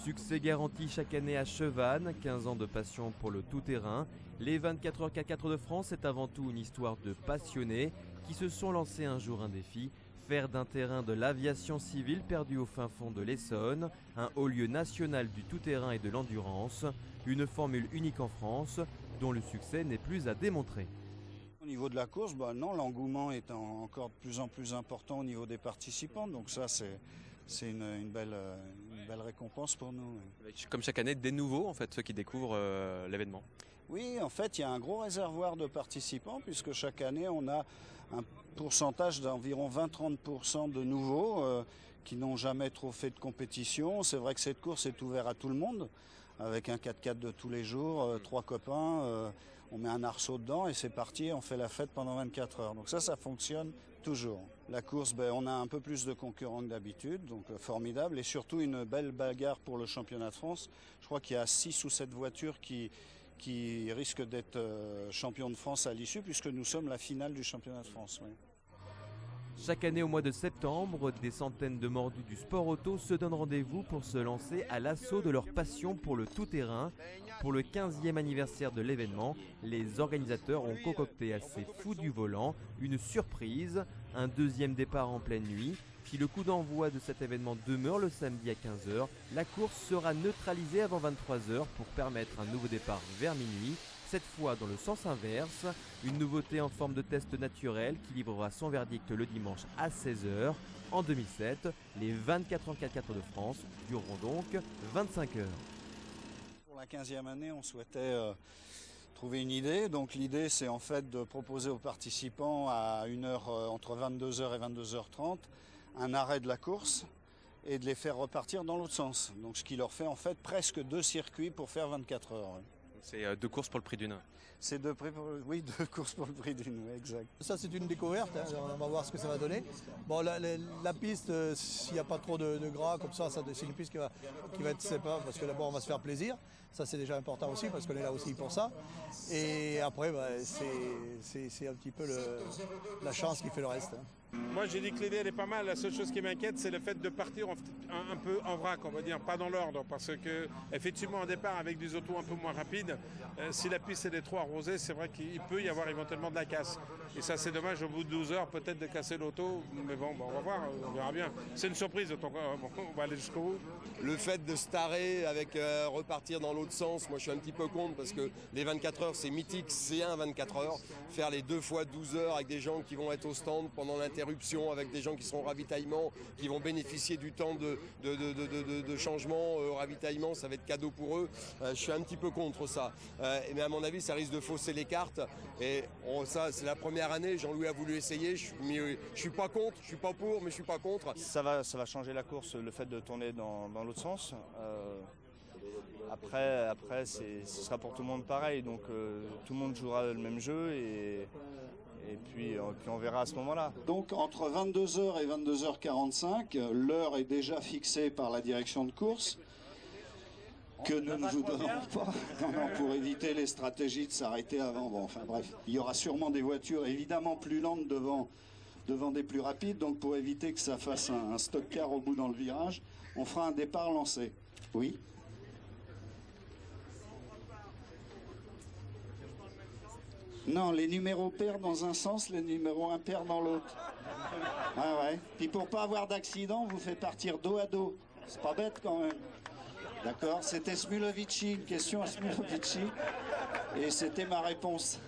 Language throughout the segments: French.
Succès garanti chaque année à Chevannes, 15 ans de passion pour le tout-terrain. Les 24 h 4 de France, c'est avant tout une histoire de passionnés qui se sont lancés un jour un défi, faire d'un terrain de l'aviation civile perdu au fin fond de l'Essonne un haut lieu national du tout-terrain et de l'endurance, une formule unique en France dont le succès n'est plus à démontrer. Au niveau de la course, non, l'engouement est encore de plus en plus important au niveau des participants, donc ça c'est une belle récompense pour nous. Comme chaque année, des nouveaux, en fait, ceux qui découvrent l'événement. Oui, en fait, il y a un gros réservoir de participants puisque chaque année, on a un pourcentage d'environ 20-30% de nouveaux qui n'ont jamais trop fait de compétition. C'est vrai que cette course est ouverte à tout le monde avec un 4x4 de tous les jours, 3 copains, on met un arceau dedans et c'est parti, on fait la fête pendant 24 heures. Donc ça fonctionne toujours. La course, on a un peu plus de concurrents que d'habitude, donc formidable. Et surtout une belle bagarre pour le championnat de France. Je crois qu'il y a 6 ou 7 voitures qui risquent d'être champions de France à l'issue, puisque nous sommes la finale du championnat de France. Oui. Chaque année au mois de septembre, des centaines de mordus du sport auto se donnent rendez-vous pour se lancer à l'assaut de leur passion pour le tout-terrain. Pour le 15e anniversaire de l'événement, les organisateurs ont concocté à ces fous du volant une surprise, un deuxième départ en pleine nuit. Si le coup d'envoi de cet événement demeure le samedi à 15 h, la course sera neutralisée avant 23 h pour permettre un nouveau départ vers minuit. Cette fois dans le sens inverse, une nouveauté en forme de test naturel qui livrera son verdict le dimanche à 16 h. En 2007, les 24 h 4 de France dureront donc 25 heures. Pour la 15e année, on souhaitait trouver une idée. Donc l'idée, c'est en fait de proposer aux participants à une heure entre 22 h et 22 h 30 un arrêt de la course et de les faire repartir dans l'autre sens. Donc ce qui leur fait en fait presque 2 circuits pour faire 24 heures. C'est 2 courses pour le prix d'une. C'est 2 courses pour le prix d'une, oui, exact. Ça c'est une découverte, hein. On va voir ce que ça va donner. Bon, la piste, s'il n'y a pas trop de gras comme ça c'est une piste qui va être sympa parce que d'abord on va se faire plaisir. Ça c'est déjà important aussi parce qu'on est là aussi pour ça. Et après c'est un petit peu la chance qui fait le reste. Hein. Moi j'ai dit que l'idée elle est pas mal, la seule chose qui m'inquiète c'est le fait de partir un peu en vrac, on va dire, pas dans l'ordre, parce que effectivement un départ avec des autos un peu moins rapides, si la piste est trop arrosée, c'est vrai qu'il peut y avoir éventuellement de la casse. Et ça c'est dommage au bout de 12 heures peut-être de casser l'auto, mais bon on va voir, on verra bien. C'est une surprise, donc on va aller jusqu'au bout. Le fait de se tarer avec repartir dans l'autre sens, moi je suis un petit peu contre parce que les 24 heures c'est mythique, c'est un 24 heures. Faire les 2 fois 12 heures avec des gens qui vont être au stand pendant l'interruption, avec des gens qui seront au ravitaillement, qui vont bénéficier du temps de changement au ravitaillement, ça va être cadeau pour eux. Je suis un petit peu contre ça. Mais à mon avis ça risque de fausser les cartes. Et ça c'est la première année, Jean-Louis a voulu essayer, je suis pas contre, je suis pas pour, mais je suis pas contre. Ça va changer la course, le fait de tourner dans l'autre sens. Après ce sera pour tout le monde pareil, donc tout le monde jouera le même jeu et puis on verra à ce moment-là. Donc entre 22 h et 22 h 45, l'heure est déjà fixée par la direction de course, que nous ne vous donnons pas pour éviter les stratégies de s'arrêter avant. Bon, enfin bref, il y aura sûrement des voitures évidemment plus lentes devant des plus rapides, donc pour éviter que ça fasse un stock car au bout dans le virage, on fera un départ lancé. Oui. Non, les numéros pairs dans un sens, les numéros impairs dans l'autre. Ah ouais. Puis pour pas avoir d'accident, vous faites partir dos à dos. C'est pas bête quand même. D'accord, c'était Smulovici, une question à Smulovici. Et c'était ma réponse.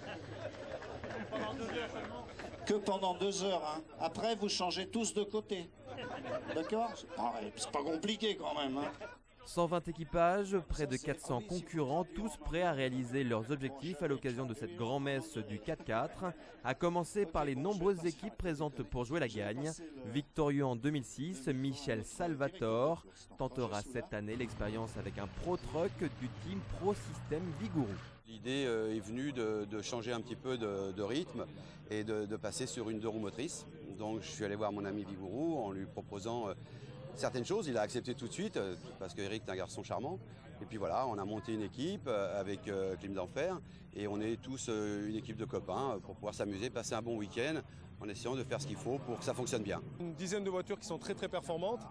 Que pendant 2 heures. Hein. Après, vous changez tous de côté. D'accord? C'est pas compliqué quand même. Hein. 120 équipages, près de 400 concurrents, tous prêts à réaliser leurs objectifs à l'occasion de cette grand-messe du 4x4, à commencer par les nombreuses équipes présentes pour jouer la gagne. Victorieux en 2006, Michel Salvatore tentera cette année l'expérience avec un Pro Truck du team Pro System Vigouroux. L'idée est venue de changer un petit peu de rythme et de passer sur une 2 roues motrices. Donc je suis allé voir mon ami Vigouroux en lui proposant certaines choses. Il a accepté tout de suite parce qu'Eric est un garçon charmant. Et puis voilà, on a monté une équipe avec Clim d'Enfer et on est tous une équipe de copains pour pouvoir s'amuser, passer un bon week-end en essayant de faire ce qu'il faut pour que ça fonctionne bien. Une dizaine de voitures qui sont très très performantes.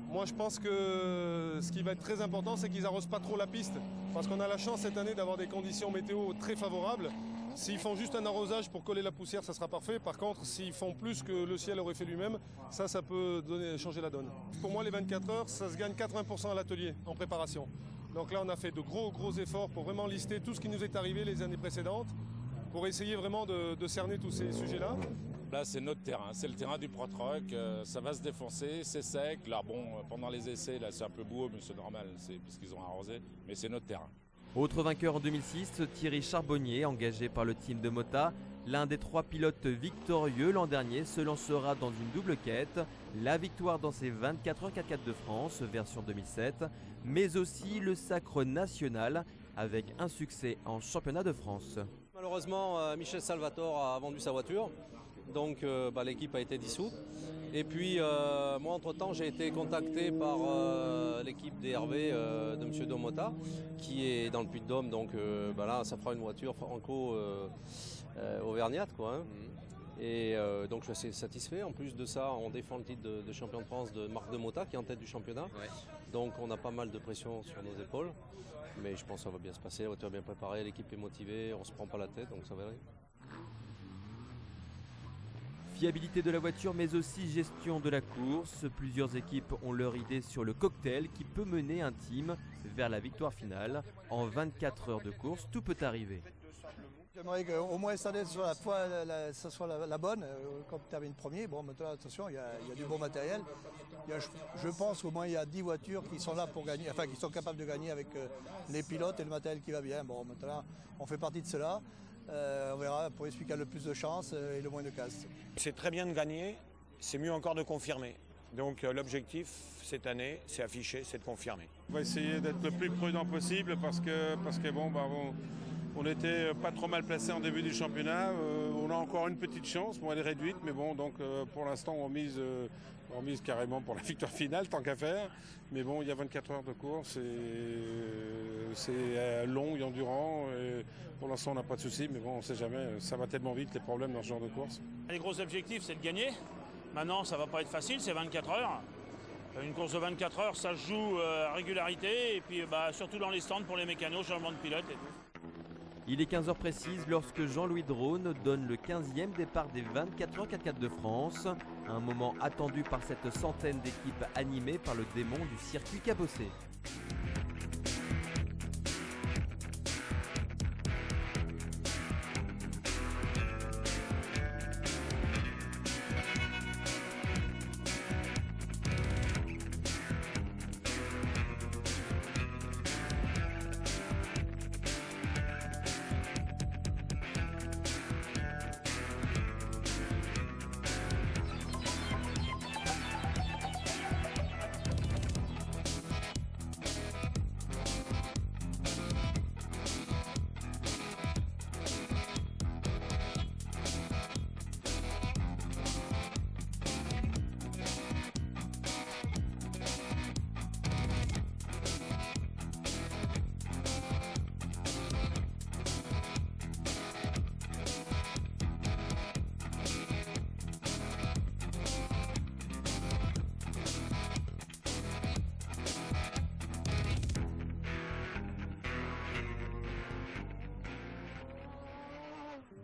Moi je pense que ce qui va être très important, c'est qu'ils n'arrosent pas trop la piste. Parce qu'on a la chance cette année d'avoir des conditions météo très favorables. S'ils font juste un arrosage pour coller la poussière, ça sera parfait. Par contre, s'ils font plus que le ciel aurait fait lui-même, ça peut changer la donne. Pour moi, les 24 heures, ça se gagne 80% à l'atelier en préparation. Donc là, on a fait de gros efforts pour vraiment lister tout ce qui nous est arrivé les années précédentes, pour essayer vraiment de cerner tous ces sujets-là. Là, c'est notre terrain, c'est le terrain du Pro Truck, ça va se défoncer, c'est sec. Là, bon, pendant les essais, là, c'est un peu boueux, mais c'est normal, c'est puisqu'ils ont arrosé, mais c'est notre terrain. Autre vainqueur en 2006, Thierry Charbonnier, engagé par le team de Mota. L'un des 3 pilotes victorieux l'an dernier se lancera dans une double quête. La victoire dans ses 24 heures 4x4 de France, version 2007, mais aussi le sacre national avec un succès en championnat de France. Malheureusement, Michel Salvatore a vendu sa voiture, donc l'équipe a été dissoute. Et puis moi entre-temps j'ai été contacté par l'équipe DRV de M. Domota qui est dans le Puy-de-Dôme, donc là ça fera une voiture franco-auvergnate quoi. Hein. Et donc je suis assez satisfait. En plus de ça, on défend le titre de champion de France de Marc Demota qui est en tête du championnat. Ouais. Donc on a pas mal de pression sur nos épaules. Mais je pense que ça va bien se passer, la voiture est bien préparée, l'équipe est motivée, on ne se prend pas la tête, donc ça va aller. Fiabilité de la voiture mais aussi gestion de la course. Plusieurs équipes ont leur idée sur le cocktail qui peut mener un team vers la victoire finale. En 24 heures de course, tout peut arriver. J'aimerais qu'au moins cette année, ça soit la bonne, quand tu termines premier. Bon, maintenant, attention, il y a du bon matériel. Je pense qu'au moins il y a 10 voitures qui sont là pour gagner, enfin qui sont capables de gagner avec les pilotes et le matériel qui va bien. Bon, maintenant, on fait partie de cela. On verra pour celui qui a le plus de chance et le moins de casse. C'est très bien de gagner, c'est mieux encore de confirmer. Donc l'objectif cette année, c'est affiché, c'est de confirmer. On va essayer d'être le plus prudent possible parce que on n'était pas trop mal placé en début du championnat. On a encore une petite chance, bon, elle est réduite, mais bon, donc pour l'instant on mise carrément pour la victoire finale, tant qu'à faire. Mais bon, il y a 24 heures de course et c'est long et endurant. Et pour l'instant, on n'a pas de soucis, mais bon, on ne sait jamais. Ça va tellement vite, les problèmes dans ce genre de course. Les gros objectifs, c'est de gagner. Maintenant, ça ne va pas être facile, c'est 24 heures. Une course de 24 heures, ça se joue à régularité. Et puis, surtout dans les stands pour les mécanos, changement de pilote et tout. Il est 15h précise lorsque Jean-Louis Drone donne le 15e départ des 24 heures 4x4 de France. Un moment attendu par cette centaine d'équipes animées par le démon du circuit cabossé.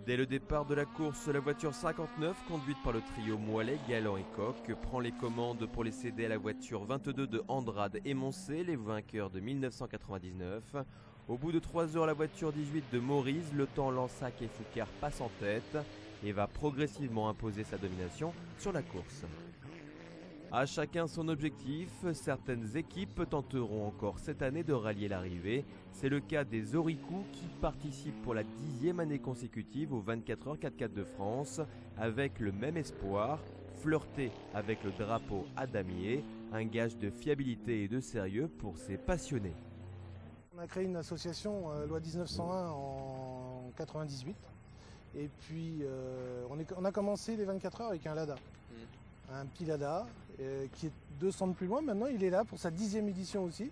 Dès le départ de la course, la voiture 59, conduite par le trio Moillet, Galland et Koch, prend les commandes pour les céder à la voiture 22 de Andrade et Moncé, les vainqueurs de 1999. Au bout de 3 heures, la voiture 18 de Maurice, le temps Lansac et Foucard passe en tête et va progressivement imposer sa domination sur la course. À chacun son objectif, certaines équipes tenteront encore cette année de rallier l'arrivée. C'est le cas des Oricoux qui participent pour la 10e année consécutive aux 24 heures 4x4 de France avec le même espoir, flirter avec le drapeau à damier, un gage de fiabilité et de sérieux pour ces passionnés. On a créé une association loi 1901 en 98 et puis on a commencé les 24 heures avec un Lada. Un petit Lada qui est 2 stands plus loin. Maintenant, il est là pour sa 10e édition aussi,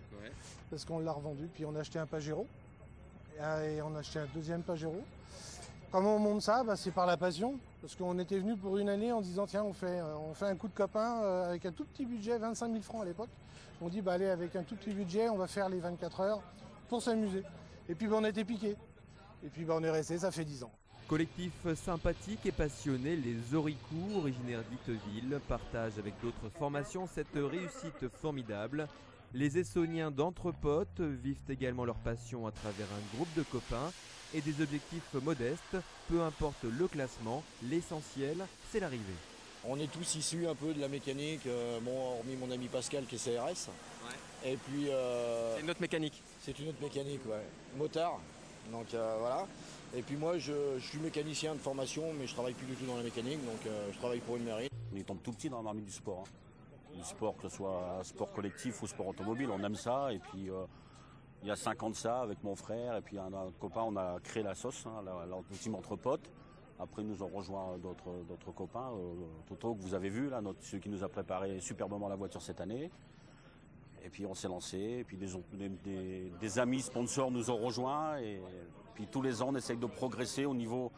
parce qu'on l'a revendu. Puis on a acheté un Pajero et on a acheté un deuxième Pajero. Comment on monte ça? C'est par la passion. Parce qu'on était venu pour une année en disant tiens on fait un coup de copain avec un tout petit budget, 25 000 francs à l'époque. On dit allez avec un tout petit budget on va faire les 24 heures pour s'amuser. Et puis on a été piqués. Et puis on est resté, ça fait 10 ans. Collectif sympathique et passionné, les Oricous, originaires d'Itteville, partagent avec d'autres formations cette réussite formidable. Les Essonniens d'Entrepotes vivent également leur passion à travers un groupe de copains et des objectifs modestes, peu importe le classement, l'essentiel c'est l'arrivée. On est tous issus un peu de la mécanique, hormis mon ami Pascal qui est CRS. Ouais. Et puis. C'est une autre mécanique. C'est une autre mécanique, ouais. Motard. Donc voilà. Et puis moi je suis mécanicien de formation mais je travaille plus du tout dans la mécanique, donc je travaille pour une mairie. On est tout petit dans la marmite du sport. Du sport, que ce soit sport collectif ou sport automobile, on aime ça. Et puis il y a 5 ans de ça avec mon frère et puis un copain, on a créé la sauce, la team Entrepotes. Après nous ont rejoint d'autres copains, Toto que vous avez vu, là, celui qui nous a préparé superbement la voiture cette année. Et puis on s'est lancé, et puis des amis sponsors nous ont rejoints. Et puis tous les ans on essaye de progresser au niveau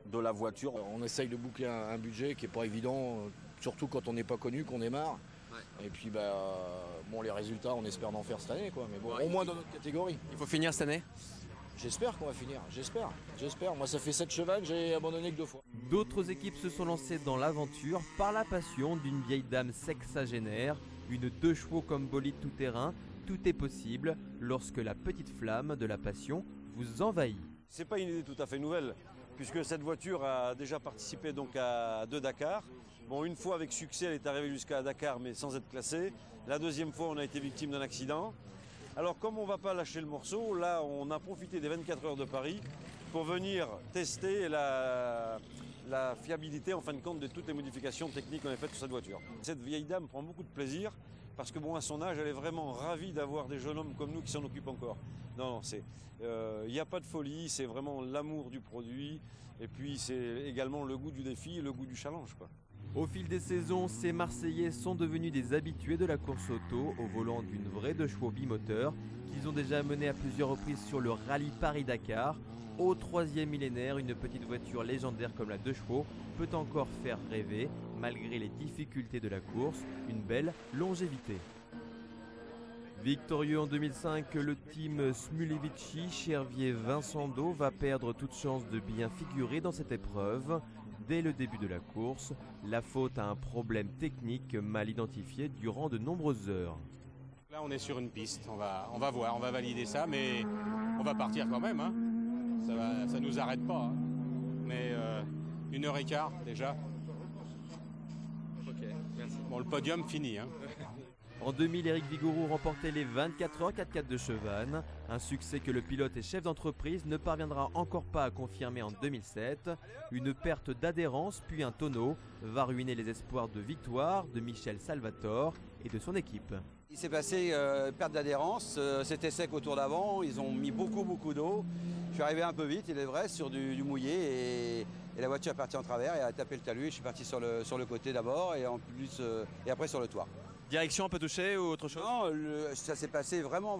de la voiture. On essaye de boucler un budget qui n'est pas évident, surtout quand on n'est pas connu, qu'on démarre. Ouais. Et puis les résultats on espère d'en faire cette année, quoi. Mais bon, au moins dans notre catégorie. Il faut finir cette année? J'espère qu'on va finir, j'espère. Moi ça fait 7 chevaux, j'ai abandonné que 2 fois. D'autres équipes se sont lancées dans l'aventure par la passion d'une vieille dame sexagénaire. Une 2 chevaux comme bolide tout-terrain, tout est possible lorsque la petite flamme de la passion vous envahit. C'est pas une idée tout à fait nouvelle, puisque cette voiture a déjà participé donc à 2 Dakar. Bon, une fois avec succès, elle est arrivée jusqu'à Dakar, mais sans être classée. La deuxième fois, on a été victime d'un accident. Alors, comme on ne va pas lâcher le morceau, là, on a profité des 24 heures de Paris pour venir tester la fiabilité, en fin de compte, de toutes les modifications techniques qu'on a faites sur cette voiture. Cette vieille dame prend beaucoup de plaisir, parce que bon, à son âge, elle est vraiment ravie d'avoir des jeunes hommes comme nous qui s'en occupent encore. Non, il n'y a pas de folie, c'est vraiment l'amour du produit, et puis c'est également le goût du défi et le goût du challenge, quoi. Au fil des saisons, ces Marseillais sont devenus des habitués de la course auto au volant d'une vraie 2 chevaux bimoteur qu'ils ont déjà mené à plusieurs reprises sur le rallye Paris-Dakar. Au 3e millénaire, une petite voiture légendaire comme la 2 chevaux peut encore faire rêver malgré les difficultés de la course, une belle longévité. Victorieux en 2005, le team Smulevici, Chervier Vincendo va perdre toute chance de bien figurer dans cette épreuve. Dès le début de la course, la faute à un problème technique mal identifié durant de nombreuses heures. Là on est sur une piste, on va voir, on va valider ça, mais on va partir quand même. Hein. Ça nous arrête pas. Hein. Mais 1h15 déjà. Ok, merci. Bon, le podium fini. Hein. En 2000, Éric Vigouroux remportait les 24 heures 4x4 de Chevannes, un succès que le pilote et chef d'entreprise ne parviendra encore pas à confirmer en 2007. Une perte d'adhérence puis un tonneau va ruiner les espoirs de victoire de Michel Salvatore et de son équipe. Il s'est passé perte d'adhérence, c'était sec au tour d'avant, ils ont mis beaucoup d'eau. Je suis arrivé un peu vite, il est vrai, sur du mouillé et la voiture est partie en travers et a tapé le talus. Je suis parti sur le côté d'abord et après sur le toit. Direction un peu touchée ou autre chose? Non, ça s'est passé vraiment,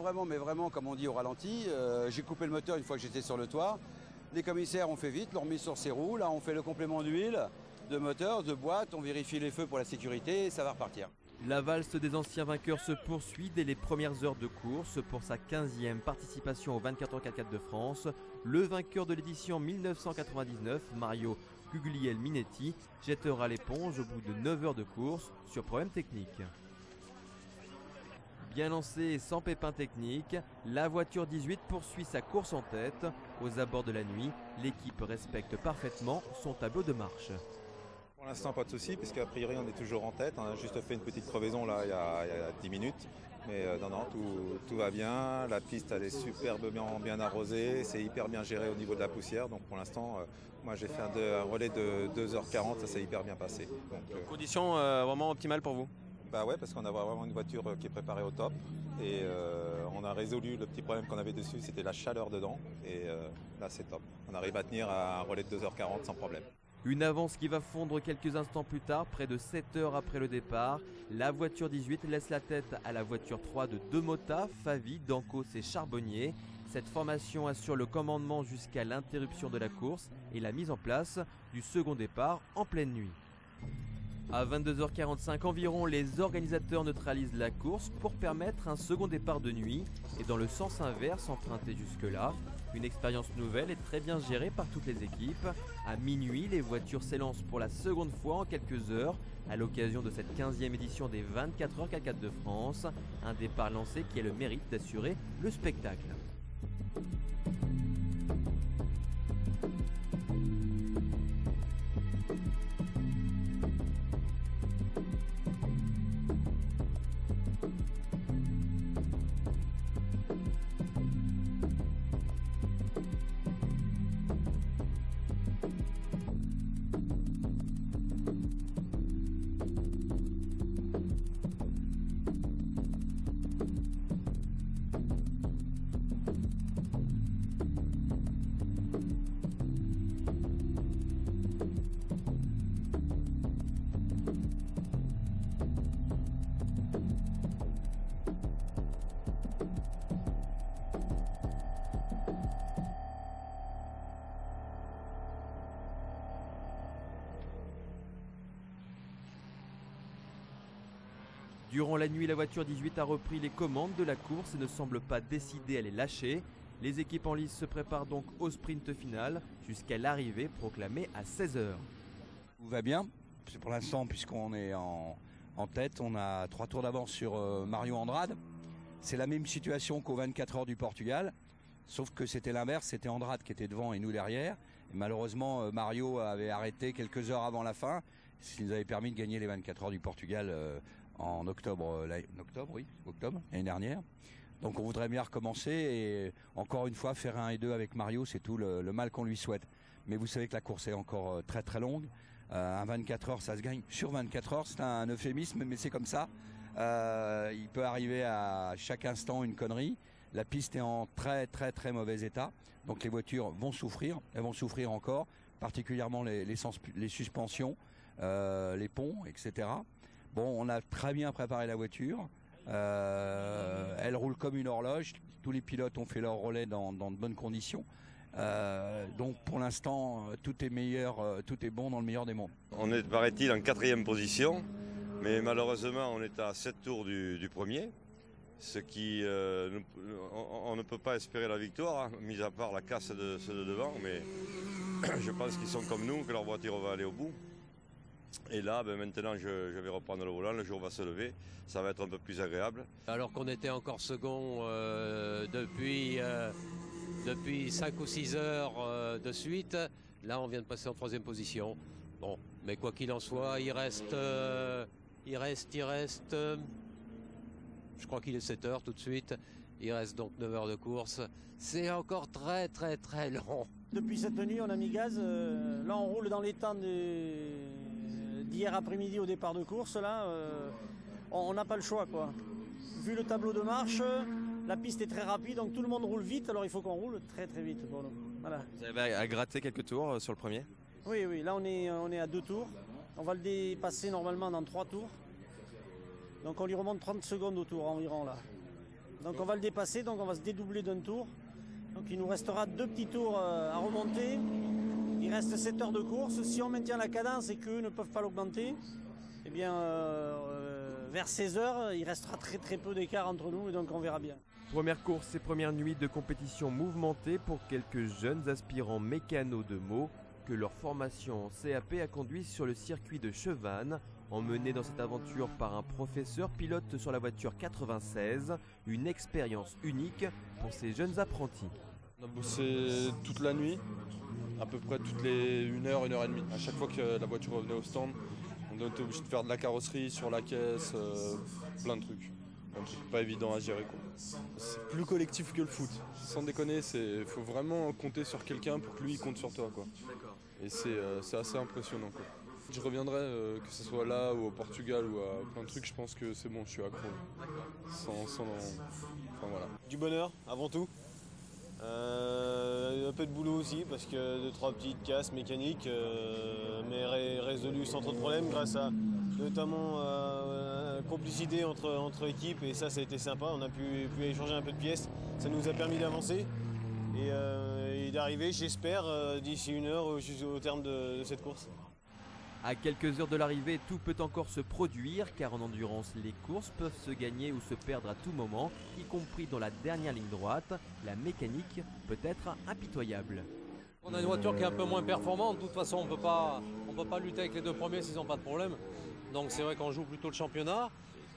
comme on dit, au ralenti. J'ai coupé le moteur une fois que j'étais sur le toit. Les commissaires ont fait vite, l'ont remis sur ses roues. Là, on fait le complément d'huile, de moteur, de boîte. On vérifie les feux pour la sécurité et ça va repartir. La valse des anciens vainqueurs se poursuit dès les premières heures de course pour sa 15e participation aux 24 heures 4x4 de France. Le vainqueur de l'édition 1999, Mario Guglielminetti, jettera l'éponge au bout de 9 heures de course sur problème technique. Bien lancée et sans pépin technique, la voiture 18 poursuit sa course en tête. Aux abords de la nuit, l'équipe respecte parfaitement son tableau de marche. Pour l'instant, pas de souci, puisqu'à priori, on est toujours en tête. On a juste fait une petite crevaison là, il y a 10 minutes. Mais non, tout va bien. La piste, elle est superbement bien arrosée. C'est hyper bien géré au niveau de la poussière. Donc pour l'instant, moi, j'ai fait un relais de 2h40. Ça s'est hyper bien passé. Donc, conditions vraiment optimales pour vous? Bah ouais, parce qu'on a vraiment une voiture qui est préparée au top. Et on a résolu le petit problème qu'on avait dessus, c'était la chaleur dedans. Et là, c'est top. On arrive à tenir à un relais de 2h40 sans problème. Une avance qui va fondre quelques instants plus tard, près de 7 heures après le départ. La voiture 18 laisse la tête à la voiture 3 de Demota, Favi, Dancos et Charbonnier. Cette formation assure le commandement jusqu'à l'interruption de la course et la mise en place du second départ en pleine nuit. À 22h45 environ, les organisateurs neutralisent la course pour permettre un second départ de nuit et dans le sens inverse emprunté jusque-là. Une expérience nouvelle et très bien gérée par toutes les équipes. À minuit, les voitures s'élancent pour la seconde fois en quelques heures à l'occasion de cette 15e édition des 24 heures K4 de France. Un départ lancé qui a le mérite d'assurer le spectacle. Durant la nuit, la voiture 18 a repris les commandes de la course et ne semble pas décidée à les lâcher. Les équipes en lice se préparent donc au sprint final jusqu'à l'arrivée proclamée à 16h. Tout va bien, c'est pour l'instant puisqu'on est en tête, on a 3 tours d'avance sur Mario Andrade. C'est la même situation qu'aux 24 heures du Portugal, sauf que c'était l'inverse, c'était Andrade qui était devant et nous derrière. Et malheureusement, Mario avait arrêté quelques heures avant la fin, ce qui nous avait permis de gagner les 24 heures du Portugal en octobre l'année dernière. Donc on voudrait bien recommencer et encore une fois faire 1 et 2 avec Mario, c'est tout le mal qu'on lui souhaite. Mais vous savez que la course est encore très très longue. Un 24 heures ça se gagne sur 24 heures, c'est un euphémisme mais c'est comme ça. Il peut arriver à chaque instant une connerie. La piste est en très très très mauvais état. Donc les voitures vont souffrir, elles vont souffrir encore, particulièrement les suspensions, les ponts, etc. Bon, on a très bien préparé la voiture. Elle roule comme une horloge. Tous les pilotes ont fait leur relais dans de bonnes conditions. Donc pour l'instant, tout est meilleur, tout est bon dans le meilleur des mondes. On est, paraît-il, en 4e position, mais malheureusement, on est à 7 tours du premier. Ce qui, on ne peut pas espérer la victoire, hein, mis à part la casse de ceux de devant. Mais je pense qu'ils sont comme nous, que leur voiture va aller au bout. Et là, maintenant, je vais reprendre le volant, le jour va se lever, ça va être un peu plus agréable. Alors qu'on était encore second depuis 5 ou 6 heures de suite, là on vient de passer en 3e position. Bon, mais quoi qu'il en soit, il reste, je crois qu'il est 7 heures tout de suite, il reste donc 9 heures de course. C'est encore très très très long. Depuis cette nuit, on a mis gaz, là on roule dans les temps d'hier après-midi au départ de course, là, on n'a pas le choix, quoi. Vu le tableau de marche, la piste est très rapide, donc tout le monde roule vite, alors il faut qu'on roule très très vite pour nous. Voilà. Vous avez à gratter quelques tours sur le premier? Oui, là on est à 2 tours. On va le dépasser normalement dans 3 tours. Donc on lui remonte 30 secondes au tour environ là. Donc on va le dépasser, donc on va se dédoubler d'un tour. Donc il nous restera 2 petits tours à remonter. Il reste 7 heures de course. Si on maintient la cadence et qu'eux ne peuvent pas l'augmenter, eh bien vers 16 heures, il restera très très peu d'écart entre nous et donc on verra bien. Première course et première nuit de compétition mouvementée pour quelques jeunes aspirants mécanos de Meaux que leur formation en CAP a conduit sur le circuit de Chevannes, emmenés dans cette aventure par un professeur pilote sur la voiture 96, une expérience unique pour ces jeunes apprentis. On a bossé toute la nuit, à peu près toutes les 1 heure, 1 heure et demie. À chaque fois que la voiture revenait au stand, on était obligé de faire de la carrosserie sur la caisse, plein de trucs. Un truc pas évident à gérer, quoi. C'est plus collectif que le foot. Sans déconner, il faut vraiment compter sur quelqu'un pour que lui il compte sur toi, quoi. Et c'est assez impressionnant, quoi. Je reviendrai, que ce soit là ou au Portugal ou à plein de trucs, je pense que c'est bon, je suis accro. Enfin voilà. Du bonheur avant tout. Un peu de boulot aussi parce que 2-3 petites casses mécaniques, mais résolues sans trop de problèmes grâce à notamment complicité entre équipes, et ça a été sympa. On a pu échanger un peu de pièces, ça nous a permis d'avancer et d'arriver, j'espère, d'ici 1 heure au terme de cette course. À quelques heures de l'arrivée, tout peut encore se produire car en endurance, les courses peuvent se gagner ou se perdre à tout moment, y compris dans la dernière ligne droite. La mécanique peut être impitoyable. On a une voiture qui est un peu moins performante. De toute façon, on peut pas lutter avec les 2 premiers s'ils n'ont pas de problème. Donc c'est vrai qu'on joue plutôt le championnat,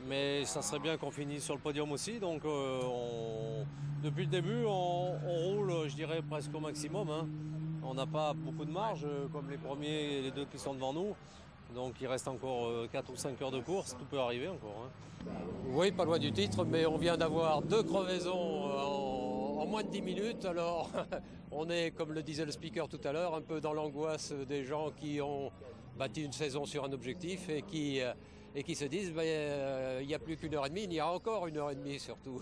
mais ça serait bien qu'on finisse sur le podium aussi. Donc depuis le début, on roule, je dirais, presque au maximum, hein. On n'a pas beaucoup de marge, comme les premiers et les 2 qui sont devant nous. Donc il reste encore 4 ou 5 heures de course, tout peut arriver encore, hein. Oui, pas loin du titre, mais on vient d'avoir 2 crevaisons en moins de 10 minutes. Alors on est, comme le disait le speaker tout à l'heure, un peu dans l'angoisse des gens qui ont bâti une saison sur un objectif et qui se disent il n'y a plus qu'1 heure et demie, il y a encore 1 heure et demie surtout.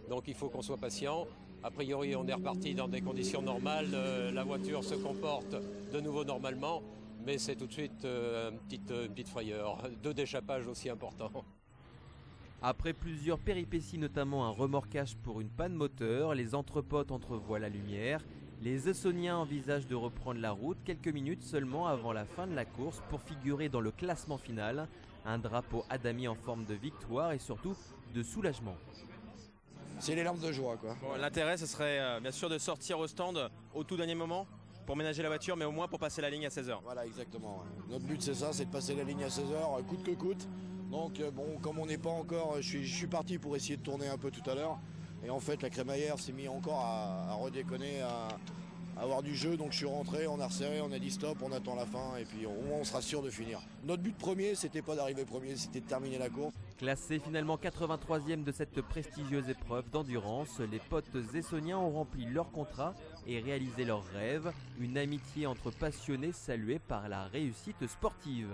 Donc il faut qu'on soit patient. A priori, on est reparti dans des conditions normales, la voiture se comporte de nouveau normalement, mais c'est tout de suite une petite frayeur, 2 d'échappage aussi importants. Après plusieurs péripéties, notamment un remorquage pour une panne moteur, les entrepotes entrevoient la lumière. Les Essonniens envisagent de reprendre la route quelques minutes seulement avant la fin de la course pour figurer dans le classement final. Un drapeau Adami en forme de victoire et surtout de soulagement. C'est les larmes de joie, quoi. Bon, l'intérêt, ce serait bien sûr de sortir au stand au tout dernier moment pour ménager la voiture, mais au moins pour passer la ligne à 16h. Voilà, exactement. Notre but, c'est ça, c'est de passer la ligne à 16h, coûte que coûte. Donc, bon, comme on n'est pas encore... Je suis parti pour essayer de tourner un peu tout à l'heure. Et en fait, la crémaillère s'est mis encore à redéconner, à avoir du jeu. Donc, je suis rentré, on a resserré, on a dit stop, on attend la fin. Et puis, au moins, on sera sûr de finir. Notre but premier, c'était pas d'arriver premier, c'était de terminer la course. Classé finalement 83e de cette prestigieuse épreuve d'endurance, les potes essonniens ont rempli leur contrat et réalisé leur rêve, une amitié entre passionnés saluée par la réussite sportive.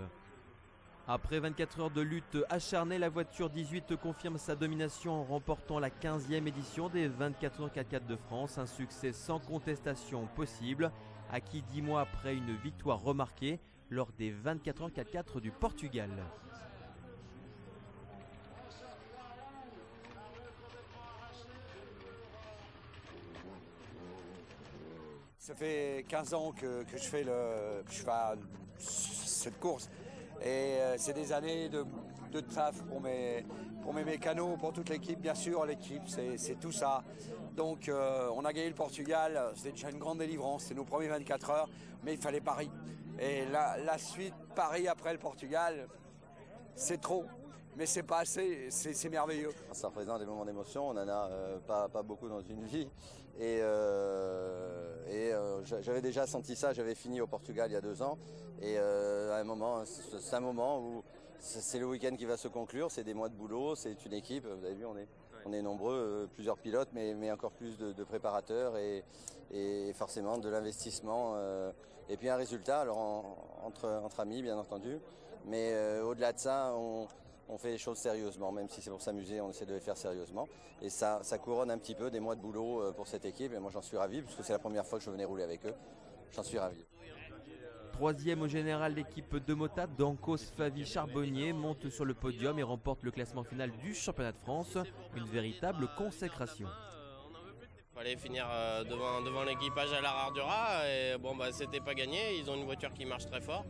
Après 24 heures de lutte acharnée, la voiture 18 confirme sa domination en remportant la 15e édition des 24 heures 4x4 de France, un succès sans contestation possible, acquis 10 mois après une victoire remarquée lors des 24 heures 4x4 du Portugal. Ça fait 15 ans que je fais cette course et c'est des années de taf pour mes mécanos, pour toute l'équipe, bien sûr. L'équipe, c'est tout ça. Donc on a gagné le Portugal, c'était déjà une grande délivrance, c'est nos premiers 24 heures, mais il fallait Paris. Et la suite, Paris après le Portugal, c'est trop. Mais c'est pas assez, c'est merveilleux. Ça représente des moments d'émotion, on en a pas beaucoup dans une vie. Et j'avais déjà senti ça, j'avais fini au Portugal il y a 2 ans. Et à un moment, c'est un moment où c'est le week-end qui va se conclure, c'est des mois de boulot, c'est une équipe, vous avez vu, on est nombreux, plusieurs pilotes, mais encore plus de préparateurs et forcément de l'investissement. Et puis un résultat, alors entre amis bien entendu. Mais au-delà de ça, on fait les choses sérieusement, même si c'est pour s'amuser, on essaie de les faire sérieusement. Et ça couronne un petit peu des mois de boulot pour cette équipe. Et moi j'en suis ravi, puisque c'est la première fois que je venais rouler avec eux. J'en suis ravi. 3e au général, l'équipe de Mota, Dancos, Favi, Charbonnier monte sur le podium et remporte le classement final du championnat de France. Une véritable consécration. Il fallait finir devant l'équipage à l'Ardura et bon c'était pas gagné, ils ont une voiture qui marche très fort.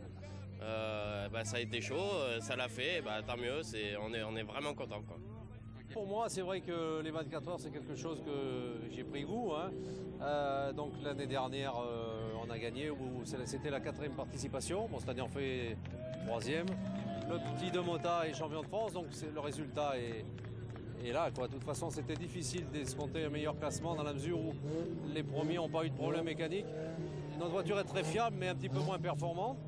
Ça a été chaud, ça l'a fait, tant mieux, on est vraiment content, quoi. Pour moi, c'est vrai que les 24 heures, c'est quelque chose que j'ai pris goût, hein. Donc l'année dernière, on a gagné, c'était la 4e participation. Bon, cette année, on fait 3e. Le petit de Mota est champion de France, donc le résultat est là, quoi. De toute façon, c'était difficile d'escompter un meilleur classement dans la mesure où les premiers n'ont pas eu de problème mécanique. Notre voiture est très fiable, mais un petit peu moins performante.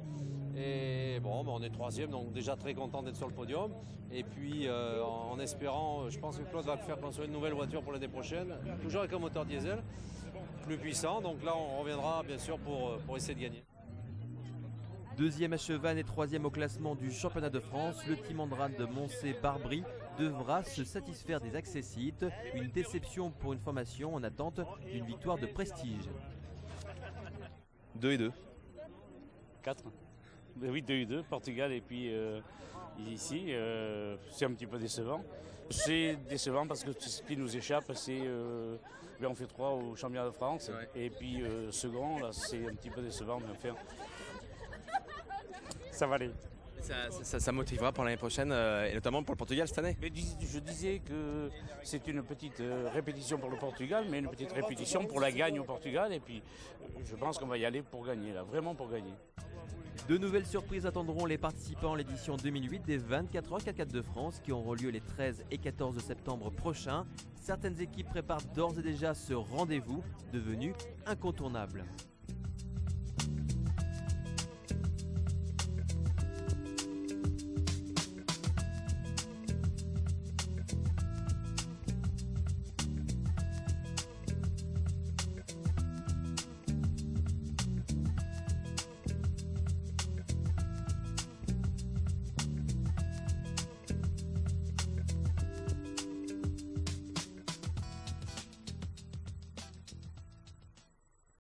Et bon, on est 3e, donc déjà très content d'être sur le podium. Et puis en espérant, je pense que Claude va faire construire une nouvelle voiture pour l'année prochaine, toujours avec un moteur diesel, plus puissant. Donc là, on reviendra bien sûr pour essayer de gagner. 2e à Chevannes et 3e au classement du championnat de France. Le team Andral de Moncé-Barbry devra se satisfaire des accessites. Une déception pour une formation en attente d'une victoire de prestige. 2 et 2. 4. Ben oui, 2 et 2, Portugal et puis ici, c'est un petit peu décevant. C'est décevant parce que ce qui nous échappe, c'est on fait 3 au championnat de France. Ouais. Et puis second, là, c'est un petit peu décevant, mais enfin, ça va aller. Ça motivera pour l'année prochaine et notamment pour le Portugal cette année. Mais je disais que c'est une petite répétition pour le Portugal, mais une petite répétition pour la gagne au Portugal. Et puis je pense qu'on va y aller pour gagner, là, vraiment pour gagner. De nouvelles surprises attendront les participants à l'édition 2008 des 24 heures 4x4 de France qui auront lieu les 13 et 14 septembre prochains. Certaines équipes préparent d'ores et déjà ce rendez-vous devenu incontournable.